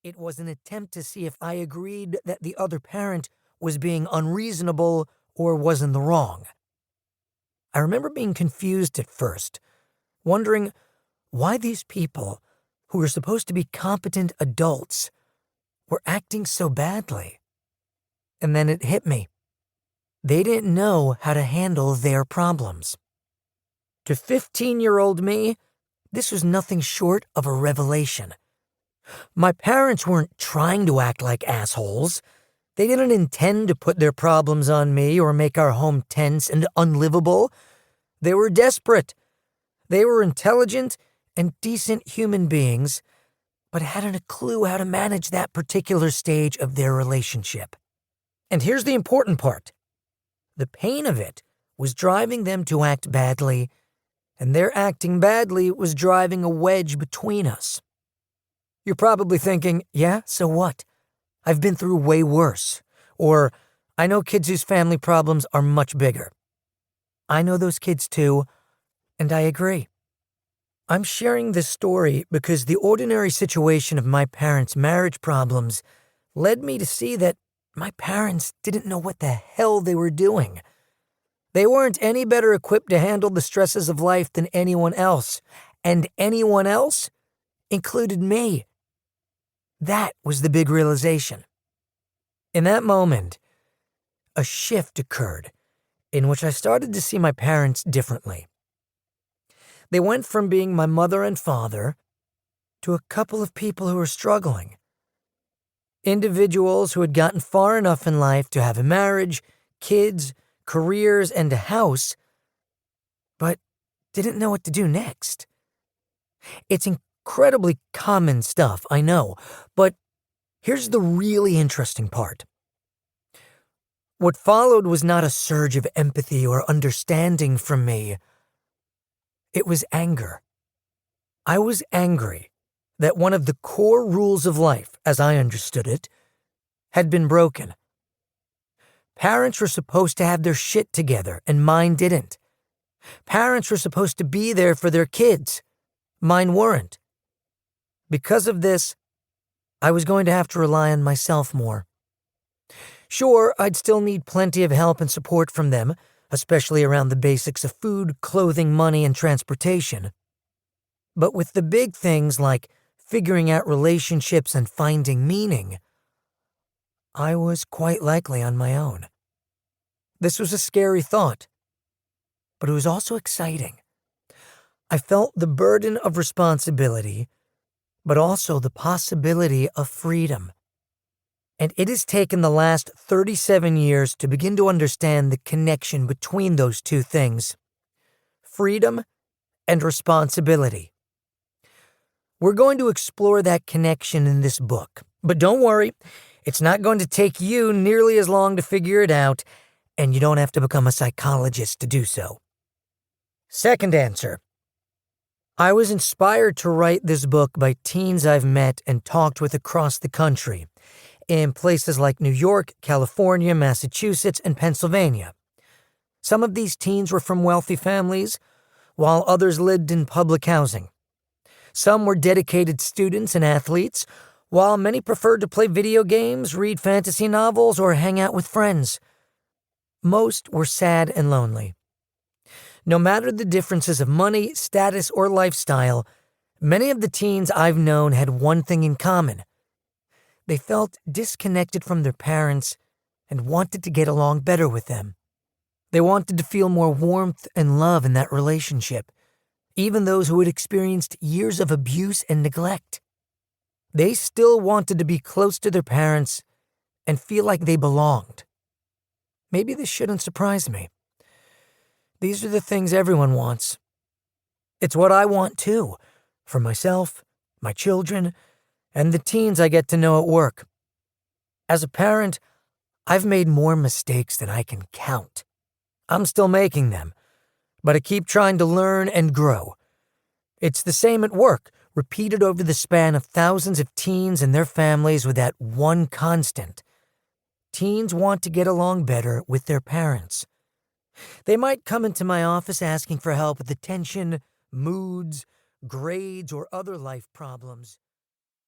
It was an attempt to see if I agreed that the other parent was being unreasonable or was in the wrong. I remember being confused at first, wondering why these people, who were supposed to be competent adults, were acting so badly. And then it hit me. They didn't know how to handle their problems. To 15-year-old me, this was nothing short of a revelation. My parents weren't trying to act like assholes. They didn't intend to put their problems on me or make our home tense and unlivable. They were desperate. They were intelligent and decent human beings, but hadn't a clue how to manage that particular stage of their relationship. And here's the important part. The pain of it was driving them to act badly, and their acting badly was driving a wedge between us. You're probably thinking, yeah, so what? I've been through way worse. Or, I know kids whose family problems are much bigger. I know those kids too, and I agree. I'm sharing this story because the ordinary situation of my parents' marriage problems led me to see that my parents didn't know what the hell they were doing. They weren't any better equipped to handle the stresses of life than anyone else, and anyone else included me. That was the big realization. In that moment, a shift occurred in which I started to see my parents differently. They went from being my mother and father to a couple of people who were struggling. Individuals who had gotten far enough in life to have a marriage, kids, careers, and a house, but didn't know what to do next. It's incredibly common stuff, I know, but here's the really interesting part. What followed was not a surge of empathy or understanding from me. It was anger. I was angry that one of the core rules of life, as I understood it, had been broken. Parents were supposed to have their shit together, and mine didn't. Parents were supposed to be there for their kids. Mine weren't. Because of this, I was going to have to rely on myself more. Sure, I'd still need plenty of help and support from them, especially around the basics of food, clothing, money, and transportation. But with the big things like figuring out relationships and finding meaning, I was quite likely on my own. This was a scary thought, but it was also exciting. I felt the burden of responsibility, but also the possibility of freedom. And it has taken the last 37 years to begin to understand the connection between those two things: freedom and responsibility. We're going to explore that connection in this book, but don't worry, it's not going to take you nearly as long to figure it out, and you don't have to become a psychologist to do so. Second answer. I was inspired to write this book by teens I've met and talked with across the country, in places like New York, California, Massachusetts, and Pennsylvania. Some of these teens were from wealthy families, while others lived in public housing. Some were dedicated students and athletes, while many preferred to play video games, read fantasy novels, or hang out with friends. Most were sad and lonely. No matter the differences of money, status, or lifestyle, many of the teens I've known had one thing in common. They felt disconnected from their parents and wanted to get along better with them. They wanted to feel more warmth and love in that relationship, even those who had experienced years of abuse and neglect. They still wanted to be close to their parents and feel like they belonged. Maybe this shouldn't surprise me. These are the things everyone wants. It's what I want too, for myself, my children, and the teens I get to know at work. As a parent, I've made more mistakes than I can count. I'm still making them, but I keep trying to learn and grow. It's the same at work, repeated over the span of thousands of teens and their families with that one constant. Teens want to get along better with their parents. They might come into my office asking for help with attention, moods, grades, or other life problems.